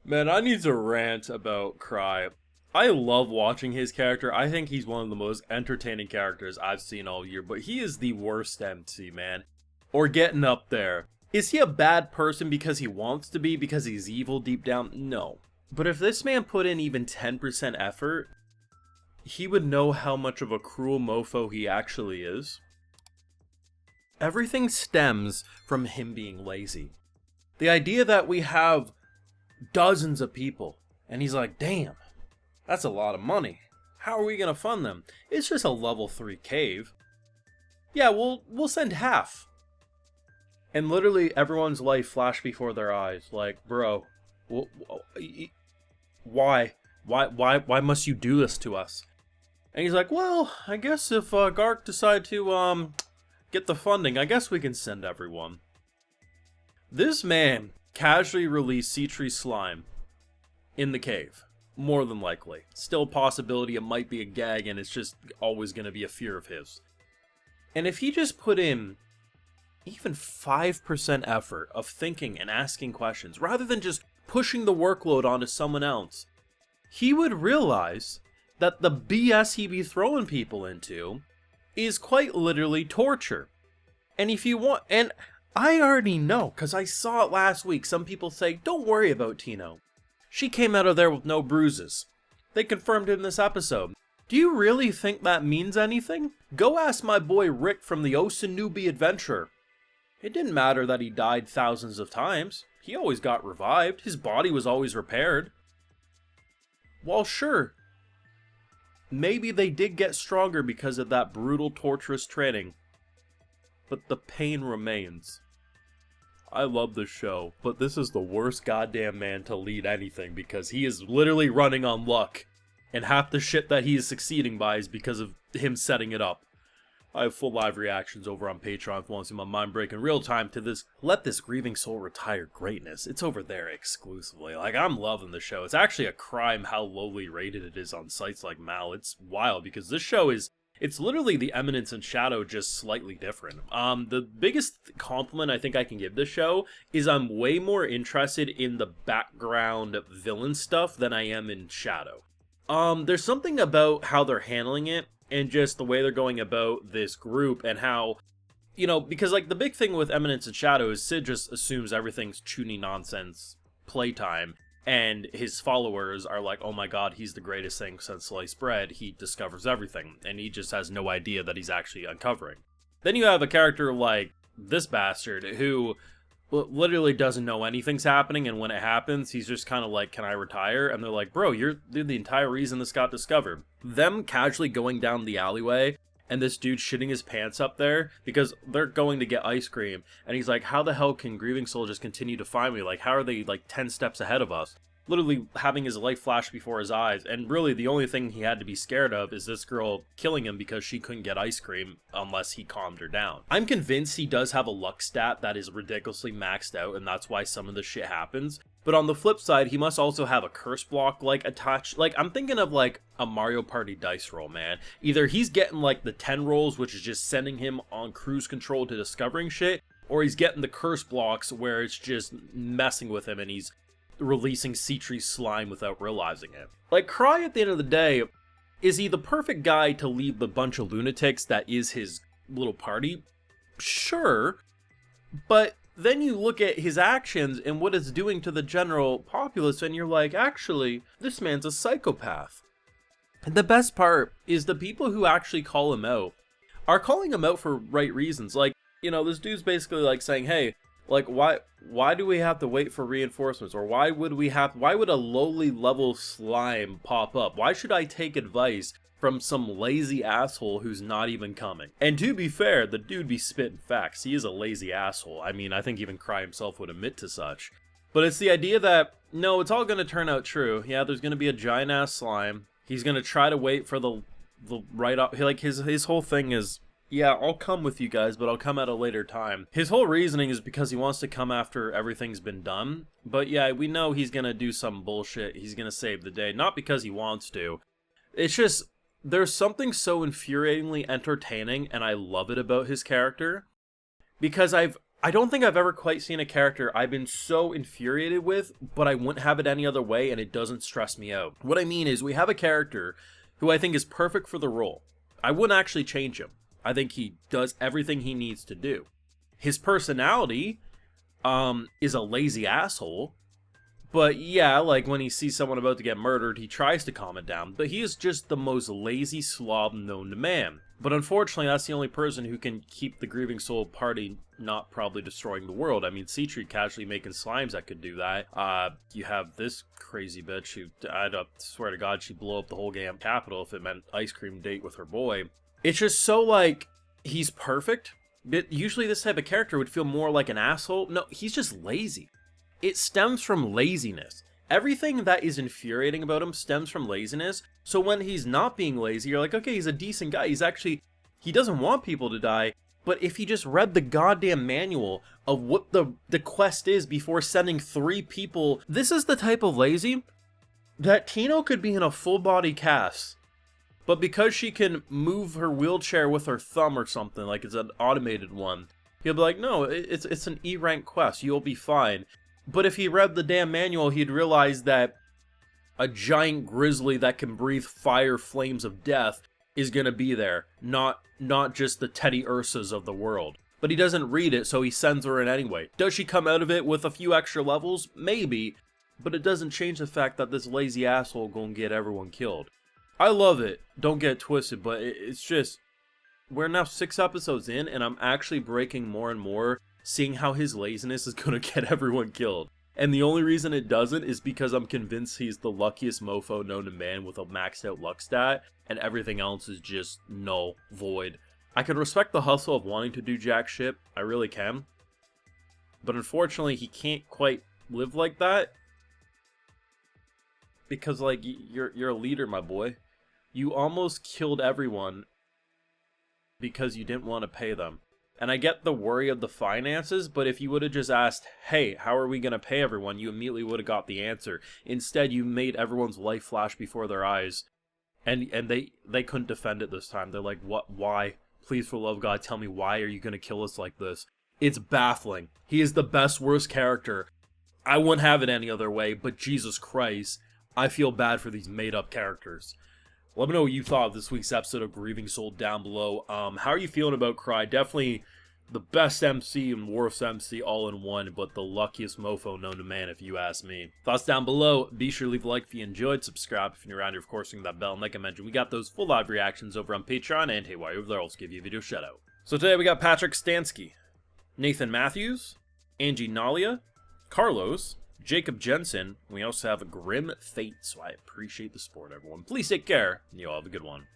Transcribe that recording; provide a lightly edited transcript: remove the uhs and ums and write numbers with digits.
Man, I need to rant about Krai. I love watching his character. I think he's one of the most entertaining characters I've seen all year, but he is the worst MC, man. Or getting up there. Is he a bad person because he wants to be, because he's evil deep down? No. But if this man put in even 10% effort, he would know how much of a cruel mofo he actually is. Everything stems from him being lazy. The idea that we have dozens of people, and he's like, damn, that's a lot of money. How are we gonna fund them? It's just a level 3 cave. Yeah, we'll send half. And literally everyone's life flashed before their eyes. Like, bro, why? Why must you do this to us? And he's like, well, I guess if Gark decide to get the funding, I guess we can send everyone. This man casually released sea tree slime in the cave. More than likely. Still a possibility it might be a gag, and it's just always going to be a fear of his. And if he just put in even 5% effort of thinking and asking questions, rather than just pushing the workload onto someone else, he would realize that the BS he be throwing people into is quite literally torture. And if you want, and I already know, because I saw it last week, some people say, don't worry about Tino. She came out of there with no bruises. They confirmed it in this episode. Do you really think that means anything? Go ask my boy Rick from the Osanubi Adventure. It didn't matter that he died thousands of times. He always got revived. His body was always repaired. Well, sure, maybe they did get stronger because of that brutal, torturous training. But the pain remains. I love this show, but this is the worst goddamn man to lead anything because he is literally running on luck. And half the shit that he is succeeding by is because of him setting it up. I have full live reactions over on Patreon if you want to see my mind break in real time to this Let This Grieving Soul Retire greatness. It's over there exclusively. Like, I'm loving the show. It's actually a crime how lowly rated it is on sites like lmao. It's wild because this show is, it's literally the Eminence and Shadow, just slightly different. The biggest compliment I think I can give this show is I'm way more interested in the background villain stuff than I am in Shadow. There's something about how they're handling it and just the way they're going about this group and how, you know, because like the big thing with Eminence and Shadow is Sid just assumes everything's chuny nonsense playtime. And his followers are like, oh my god, he's the greatest thing since sliced bread. He discovers everything. And he just has no idea that he's actually uncovering. Then you have a character like this bastard who literally doesn't know anything's happening. And when it happens, he's just kind of like, can I retire? And they're like, bro, you're the entire reason this got discovered. Them casually going down the alleyway and this dude shitting his pants up there because they're going to get ice cream. And he's like, how the hell can Grieving Soul just continue to find me? Like, how are they like 10 steps ahead of us? Literally having his life flash before his eyes. And really the only thing he had to be scared of is this girl killing him because she couldn't get ice cream unless he calmed her down. I'm convinced he does have a luck stat that is ridiculously maxed out, and that's why some of this shit happens. But on the flip side, he must also have a curse block, like, attached. Like, I'm thinking of, like, a Mario Party dice roll, man. Either he's getting, like, the 10 rolls, which is just sending him on cruise control to discovering shit, or he's getting the curse blocks where it's just messing with him and he's releasing sea tree slime without realizing it. Like, Krai, at the end of the day, is he the perfect guy to lead the bunch of lunatics that is his little party? Sure, but then you look at his actions and what it's doing to the general populace, and you're like, actually, this man's a psychopath. And the best part is the people who actually call him out are calling him out for right reasons. Like, you know, this dude's basically like saying, hey, like, why do we have to wait for reinforcements? Or why would a lowly level slime pop up? Why should I take advice from some lazy asshole who's not even coming? And to be fair, the dude be spitting facts. He is a lazy asshole. I mean, I think even Krai himself would admit to such. But it's the idea that, no, it's all going to turn out true. Yeah, there's going to be a giant-ass slime. He's going to try to wait for the right up. Like, his whole thing is, yeah, I'll come with you guys, but I'll come at a later time. His whole reasoning is because he wants to come after everything's been done. But yeah, we know he's going to do some bullshit. He's going to save the day. Not because he wants to. It's just, there's something so infuriatingly entertaining, and I love it about his character. Because I've I don't think I've ever quite seen a character I've been so infuriated with, but I wouldn't have it any other way and it doesn't stress me out. What I mean is we have a character who I think is perfect for the role. I wouldn't actually change him. I think he does everything he needs to do. His personality is a lazy asshole. But yeah, like when he sees someone about to get murdered, he tries to calm it down. But he is just the most lazy slob known to man. But unfortunately, that's the only person who can keep the Grieving Soul party not probably destroying the world. I mean, Seatree casually making slimes that could do that. You have this crazy bitch who, I'd swear to God, she'd blow up the whole damn capital if it meant ice cream date with her boy. It's just so, like, he's perfect. But usually this type of character would feel more like an asshole. No, he's just lazy. It stems from laziness. Everything that is infuriating about him stems from laziness. So when he's not being lazy, you're like, okay, he's a decent guy. He doesn't want people to die. But if he just read the goddamn manual of what the quest is before sending 3 people, this is the type of lazy that Tino could be in a full body cast. But because she can move her wheelchair with her thumb or something, like it's an automated one, he'll be like, no, it's an E rank quest. You'll be fine. But if he read the damn manual, he'd realize that a giant grizzly that can breathe fire flames of death is going to be there, not just the Teddy Ursas of the world. But he doesn't read it, so he sends her in anyway. Does she come out of it with a few extra levels? Maybe, but it doesn't change the fact that this lazy asshole gonna get everyone killed. I love it, don't get it twisted, but it's just, we're now 6 episodes in, and I'm actually breaking more and more, seeing how his laziness is gonna get everyone killed. And the only reason it doesn't is because I'm convinced he's the luckiest mofo known to man with a maxed out luck stat, and everything else is just null, void. I can respect the hustle of wanting to do jack shit, I really can. But unfortunately, he can't quite live like that. Because, like, you're a leader, my boy. You almost killed everyone because you didn't want to pay them. And I get the worry of the finances, but if you would have just asked, hey, how are we going to pay everyone, you immediately would have got the answer. Instead, you made everyone's life flash before their eyes. And they couldn't defend it this time. They're like, what? Why? Please, for the love of God, tell me, why are you going to kill us like this? It's baffling. He is the best, worst character. I wouldn't have it any other way, but Jesus Christ, I feel bad for these made-up characters. Let me know what you thought of this week's episode of Grieving Soul down below. How are you feeling about Krai? Definitely the best MC and worst MC all in one, but the luckiest mofo known to man, if you ask me. Thoughts down below. Be sure to leave a like if you enjoyed. Subscribe if you're around here, of course, ring that bell. And like I mentioned, we got those full live reactions over on Patreon. And hey, while you're over there, I'll also give you a video shout out. So today we got Patrick Stansky, Nathan Matthews, Angie Nalia, Carlos, Jacob Jensen. We also have a Grim Fate, so I appreciate the support, everyone. Please take care, and you all have a good one.